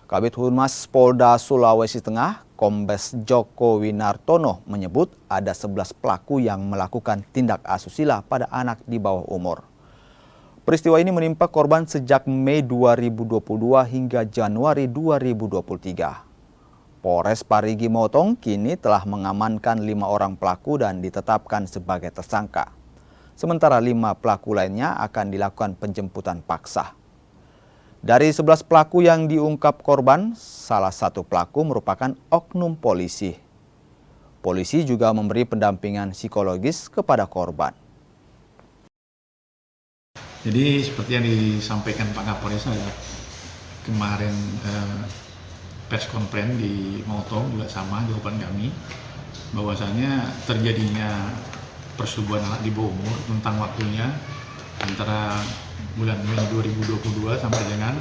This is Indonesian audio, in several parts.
Kabid Humas Polda Sulawesi Tengah, Kombes Joko Winartono menyebut ada 11 pelaku yang melakukan tindak asusila pada anak di bawah umur. Peristiwa ini menimpa korban sejak Mei 2022 hingga Januari 2023. Polres Parigi Motong kini telah mengamankan 5 orang pelaku dan ditetapkan sebagai tersangka. Sementara 5 pelaku lainnya akan dilakukan penjemputan paksa. Dari 11 pelaku yang diungkap korban, salah satu pelaku merupakan oknum polisi. Polisi juga memberi pendampingan psikologis kepada korban. Jadi seperti yang disampaikan Pak Kapolres kemarin press conference di Motong juga sama jawaban kami, bahwasanya terjadinya persetubuhan anak di bawah umur tentang waktunya antara bulan Mei 2022 sampai dengan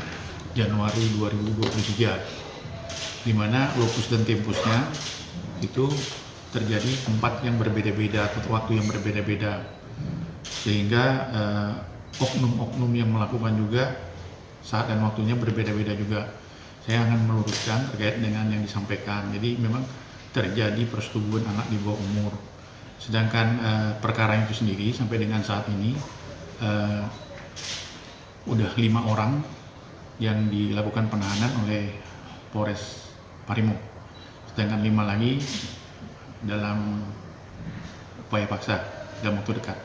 Januari 2023, di mana lokus dan tempusnya itu terjadi tempat yang berbeda-beda atau waktu yang berbeda-beda, sehingga oknum-oknum yang melakukan juga saat dan waktunya berbeda-beda juga. Saya akan meluruskan terkait dengan yang disampaikan. Jadi memang terjadi persetubuhan anak di bawah umur. Sedangkan perkara itu sendiri sampai dengan saat ini udah 5 orang yang dilakukan penahanan oleh Polres Parimo, sedangkan 5 lagi dalam upaya paksa dalam waktu dekat.